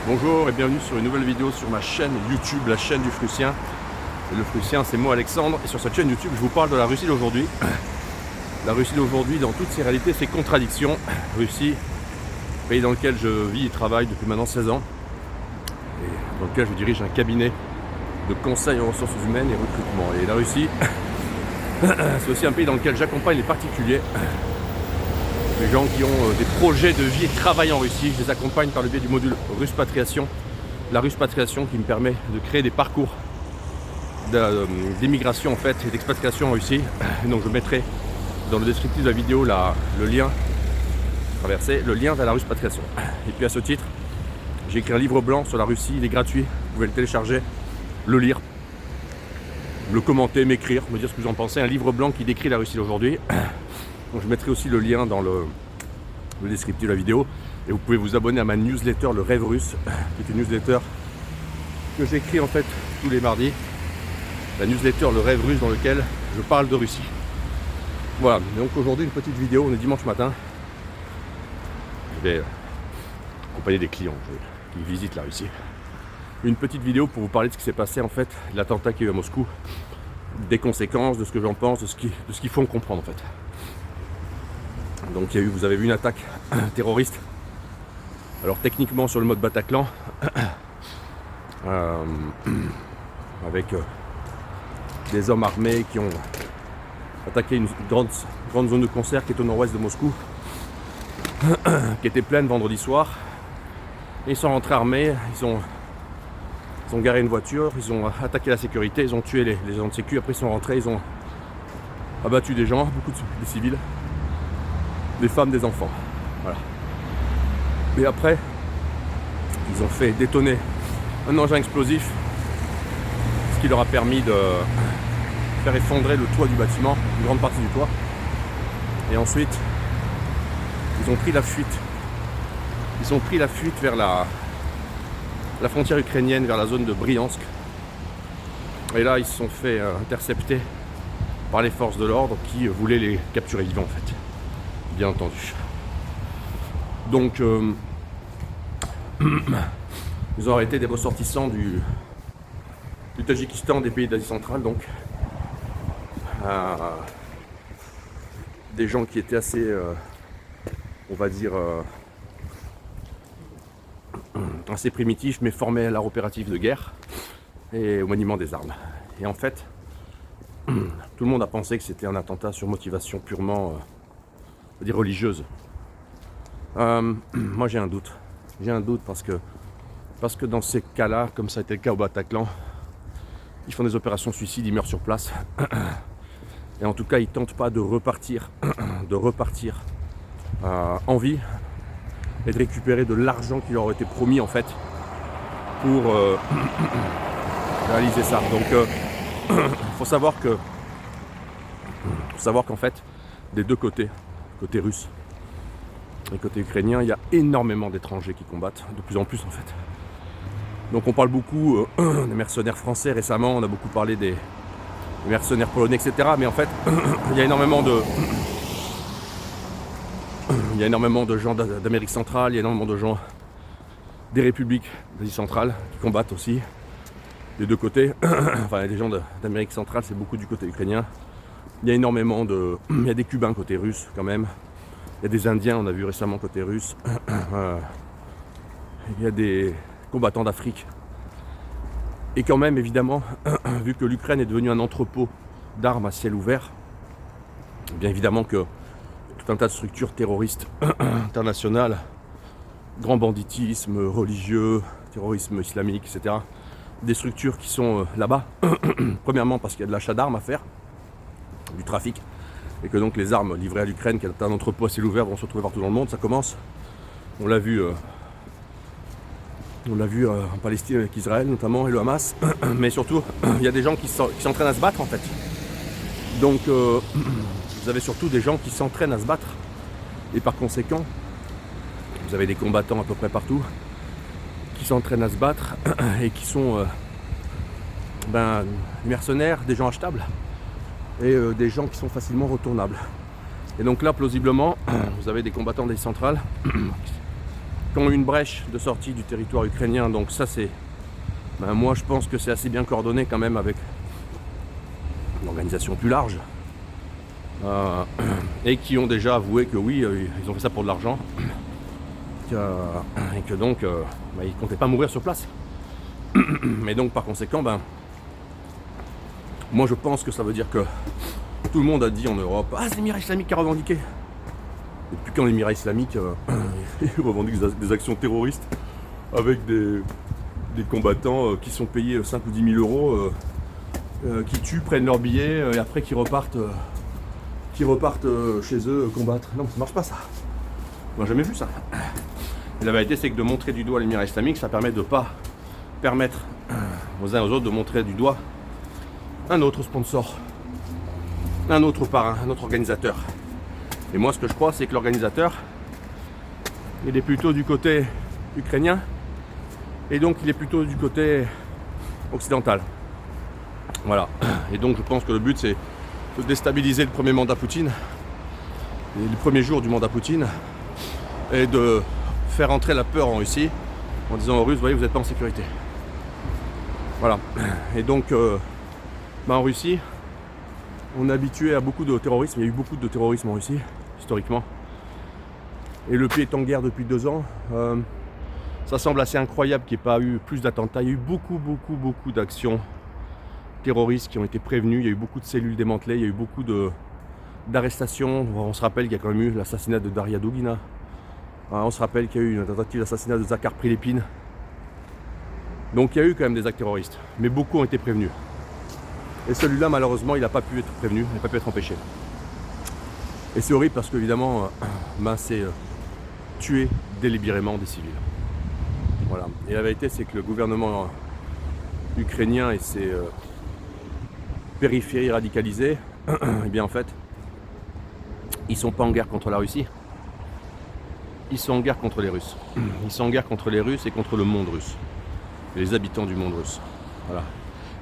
Bonjour et bienvenue sur une nouvelle vidéo sur ma chaîne YouTube, la chaîne du Frussien. Et le Frussien, c'est moi Alexandre, et sur cette chaîne YouTube je vous parle de la Russie d'aujourd'hui. La Russie d'aujourd'hui dans toutes ses réalités, ses contradictions. Russie, pays dans lequel je vis et travaille depuis maintenant 16 ans, et dans lequel je dirige un cabinet de conseil en ressources humaines et recrutement. Et la Russie, c'est aussi un pays dans lequel j'accompagne les particuliers, les gens qui ont des projets de vie et de travail en Russie. Je les accompagne par le biais du module Ruspatriation. La Ruspatriation qui me permet de créer des parcours d'immigration en fait et d'expatriation en Russie. Donc je mettrai dans le descriptif de la vidéo le lien vers la Ruspatriation. Et puis à ce titre, j'ai écrit un livre blanc sur la Russie, il est gratuit, vous pouvez le télécharger, le lire, le commenter, m'écrire, me dire ce que vous en pensez. Un livre blanc qui décrit la Russie d'aujourd'hui. Donc je mettrai aussi le lien dans le descriptif de la vidéo. Et vous pouvez vous abonner à ma newsletter Le Rêve Russe, qui est une newsletter que j'écris en fait tous les mardis. La newsletter Le Rêve Russe dans lequel je parle de Russie. Voilà, donc aujourd'hui une petite vidéo, on est dimanche matin. Je vais accompagner des clients qui visitent la Russie. Une petite vidéo pour vous parler de ce qui s'est passé en fait, l'attentat qu'il y a eu à Moscou, des conséquences, de ce que j'en pense, de ce qu'il faut en comprendre en fait. Donc vous avez vu une attaque terroriste. Alors techniquement sur le mode Bataclan, avec des hommes armés qui ont attaqué une grande zone de concert qui est au nord-ouest de Moscou, qui était pleine vendredi soir. Et ils sont rentrés armés, ils ont garé une voiture, ils ont attaqué la sécurité, ils ont tué les agents de sécu. Après ils sont rentrés, ils ont abattu des gens, des civils, des femmes, des enfants. Voilà. Et après, ils ont fait détonner un engin explosif, ce qui leur a permis de faire effondrer le toit du bâtiment, une grande partie du toit. Et ensuite, ils ont pris la fuite. Ils ont pris la fuite vers la frontière ukrainienne, vers la zone de Bryansk. Et là, ils se sont fait intercepter par les forces de l'ordre qui voulaient les capturer vivants en fait. Bien entendu. Donc, ils ont arrêté des ressortissants du Tadjikistan, des pays d'Asie centrale, donc des gens qui étaient assez, on va dire, assez primitifs, mais formés à l'art opératif de guerre et au maniement des armes. Et en fait, tout le monde a pensé que c'était un attentat sur motivation purement religieuse. Moi j'ai un doute. J'ai un doute parce que dans ces cas-là, comme ça a été le cas au Bataclan, ils font des opérations suicides, ils meurent sur place. Et en tout cas, ils tentent pas de repartir en vie et de récupérer de l'argent qui leur a été promis en fait pour réaliser ça. Donc faut savoir qu'en fait, des deux côtés, côté russe et côté ukrainien, il y a énormément d'étrangers qui combattent, de plus en plus en fait. Donc on parle beaucoup des mercenaires français récemment, on a beaucoup parlé des mercenaires polonais, etc. Mais en fait, il y a énormément de gens d'Amérique centrale, il y a énormément de gens des républiques d'Asie centrale qui combattent aussi, des deux côtés. Enfin, des gens d'Amérique centrale, c'est beaucoup du côté ukrainien. Il y a énormément il y a des Cubains côté russe quand même. Il y a des Indiens, on a vu récemment côté russe. Il y a des combattants d'Afrique. Et quand même, évidemment, vu que l'Ukraine est devenue un entrepôt d'armes à ciel ouvert, bien évidemment que tout un tas de structures terroristes internationales, grand banditisme religieux, terrorisme islamique, etc., des structures qui sont là-bas, premièrement parce qu'il y a de l'achat d'armes à faire, du trafic, et que donc les armes livrées à l'Ukraine, qui est un entrepôt à ciel ouvert, vont se retrouver partout dans le monde. Ça commence, on l'a vu en Palestine avec Israël notamment et le Hamas, mais surtout il y a des gens qui s'entraînent à se battre en fait. Donc vous avez surtout des gens qui s'entraînent à se battre, et par conséquent vous avez des combattants à peu près partout qui s'entraînent à se battre et qui sont mercenaires, des gens achetables et des gens qui sont facilement retournables. Et donc là, plausiblement, vous avez des combattants d'Asie centrale qui ont une brèche de sortie du territoire ukrainien. Donc ça c'est, moi je pense que c'est assez bien coordonné quand même avec une organisation plus large. Et qui ont déjà avoué que oui, ils ont fait ça pour de l'argent. Et que donc ils ne comptaient pas mourir sur place. Mais donc par conséquent, moi je pense que ça veut dire que tout le monde a dit en Europe, ah c'est l'Émirat islamique qui a revendiqué. Et depuis quand l'Émirat islamique il revendique des actions terroristes avec des combattants qui sont payés 5 ou 10 000 euros, qui tuent, prennent leur billet et après qui repartent chez eux combattre. Non, ça marche pas ça. On n'a jamais vu ça. Et la vérité c'est que de montrer du doigt l'Émirat islamique, ça permet de ne pas permettre aux uns et aux autres de montrer du doigt un autre sponsor, un autre parrain, un autre organisateur. Et moi ce que je crois c'est que l'organisateur il est plutôt du côté ukrainien et donc il est plutôt du côté occidental. Voilà. Et donc je pense que le but c'est de déstabiliser le premier mandat Poutine, les premiers jours du mandat Poutine, et de faire entrer la peur en Russie en disant aux Russes, voyez, vous n'êtes pas en sécurité. Voilà. Et donc en Russie, on est habitué à beaucoup de terrorisme. Il y a eu beaucoup de terrorisme en Russie, historiquement. Et le pays est en guerre depuis 2 ans. Ça semble assez incroyable qu'il n'y ait pas eu plus d'attentats. Il y a eu beaucoup d'actions terroristes qui ont été prévenues. Il y a eu beaucoup de cellules démantelées. Il y a eu beaucoup d'arrestations. On se rappelle qu'il y a quand même eu l'assassinat de Daria Dugina. On se rappelle qu'il y a eu une tentative d'assassinat de Zakhar Prilepine. Donc il y a eu quand même des actes terroristes. Mais beaucoup ont été prévenus. Et celui-là, malheureusement, il n'a pas pu être prévenu, il n'a pas pu être empêché. Et c'est horrible parce qu'évidemment, c'est tuer délibérément des civils. Voilà. Et la vérité, c'est que le gouvernement ukrainien et ses périphéries radicalisées, eh bien en fait, ils ne sont pas en guerre contre la Russie. Ils sont en guerre contre les Russes. Ils sont en guerre contre les Russes et contre le monde russe. Les habitants du monde russe. Voilà.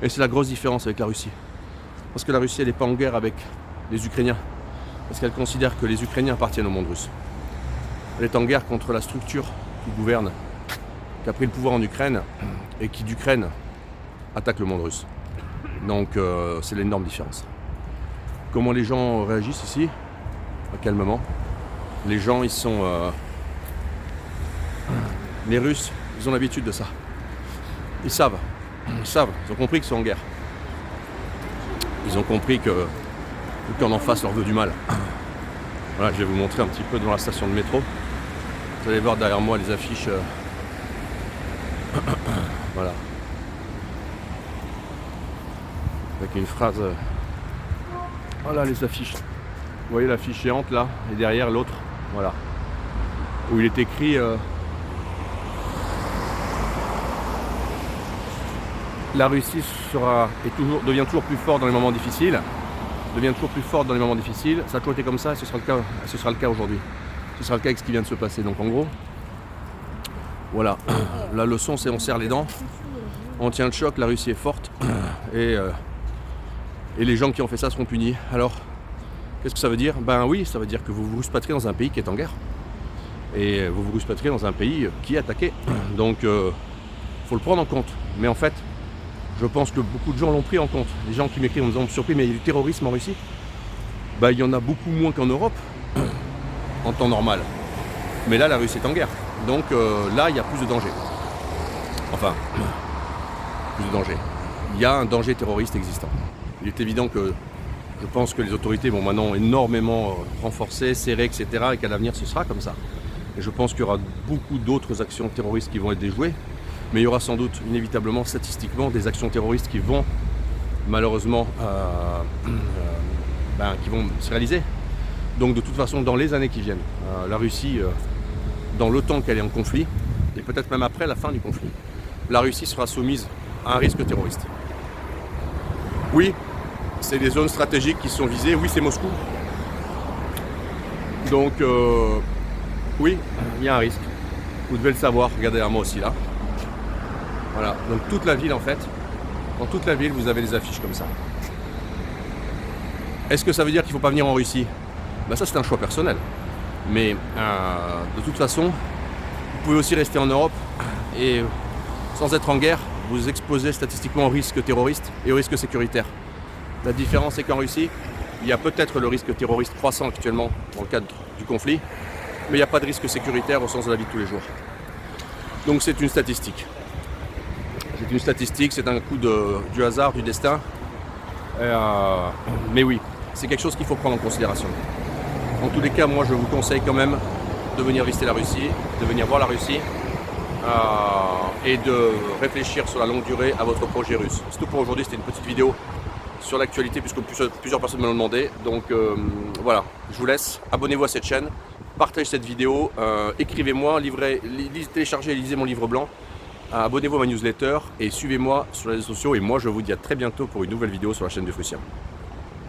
Et c'est la grosse différence avec la Russie. Parce que la Russie, elle n'est pas en guerre avec les Ukrainiens. Parce qu'elle considère que les Ukrainiens appartiennent au monde russe. Elle est en guerre contre la structure qui gouverne, qui a pris le pouvoir en Ukraine et qui d'Ukraine attaque le monde russe. Donc c'est l'énorme différence. Comment les gens réagissent ici? Calmement. Les gens, ils sont... les Russes, ils ont l'habitude de ça. Ils savent, ils ont compris qu'ils sont en guerre. Ils ont compris qu'en en face leur veut du mal. Voilà, je vais vous montrer un petit peu devant la station de métro. Vous allez voir derrière moi les affiches. Voilà. Avec une phrase. Voilà les affiches. Vous voyez l'affiche géante là, et derrière l'autre. Voilà. Où il est écrit. La Russie devient toujours plus forte dans les moments difficiles. Devient toujours plus forte dans les moments difficiles. Ça a toujours été comme ça et ce sera le cas aujourd'hui. Ce sera le cas avec ce qui vient de se passer. Donc en gros, voilà. La leçon c'est on serre les dents, on tient le choc, la Russie est forte et les gens qui ont fait ça seront punis. Alors, qu'est-ce que ça veut dire? Ben oui, ça veut dire que vous vous ruspatriez dans un pays qui est en guerre. Et vous vous ruspatriez dans un pays qui est attaqué. Donc, faut le prendre en compte. Mais en fait, je pense que beaucoup de gens l'ont pris en compte. Les gens qui m'écrivent en me disant surpris, mais il y a du terrorisme en Russie. Il y en a beaucoup moins qu'en Europe, en temps normal. Mais là, la Russie est en guerre. Donc là, il y a plus de danger. Enfin, plus de danger. Il y a un danger terroriste existant. Il est évident que je pense que les autorités vont maintenant énormément renforcer, serrer, etc. Et qu'à l'avenir, ce sera comme ça. Et je pense qu'il y aura beaucoup d'autres actions terroristes qui vont être déjouées. Mais il y aura sans doute, inévitablement, statistiquement, des actions terroristes qui vont, malheureusement, qui vont se réaliser. Donc de toute façon, dans les années qui viennent, la Russie, dans le temps qu'elle est en conflit, et peut-être même après la fin du conflit, la Russie sera soumise à un risque terroriste. Oui, c'est des zones stratégiques qui sont visées, oui, c'est Moscou. Donc, oui, il y a un risque. Vous devez le savoir, regardez à moi aussi là. Voilà, donc toute la ville en fait, dans toute la ville vous avez des affiches comme ça. Est-ce que ça veut dire qu'il ne faut pas venir en Russie? Ça c'est un choix personnel. Mais de toute façon, Vous pouvez aussi rester en Europe et sans être en guerre, vous exposez statistiquement au risque terroriste et au risque sécuritaire. La différence est qu'en Russie, il y a peut-être le risque terroriste croissant actuellement dans le cadre du conflit, mais il n'y a pas de risque sécuritaire au sens de la vie de tous les jours. Donc c'est une statistique. C'est une statistique, c'est un coup du hasard, du destin. Mais oui, c'est quelque chose qu'il faut prendre en considération. En tous les cas, moi je vous conseille quand même de venir visiter la Russie, de venir voir la Russie et de réfléchir sur la longue durée à votre projet russe. C'est tout pour aujourd'hui, c'était une petite vidéo sur l'actualité puisque plusieurs personnes me l'ont demandé. Donc voilà, je vous laisse, abonnez-vous à cette chaîne, partagez cette vidéo, écrivez-moi, téléchargez et lisez mon livre blanc, abonnez-vous à ma newsletter et suivez-moi sur les réseaux sociaux et moi je vous dis à très bientôt pour une nouvelle vidéo sur la chaîne de Frucien.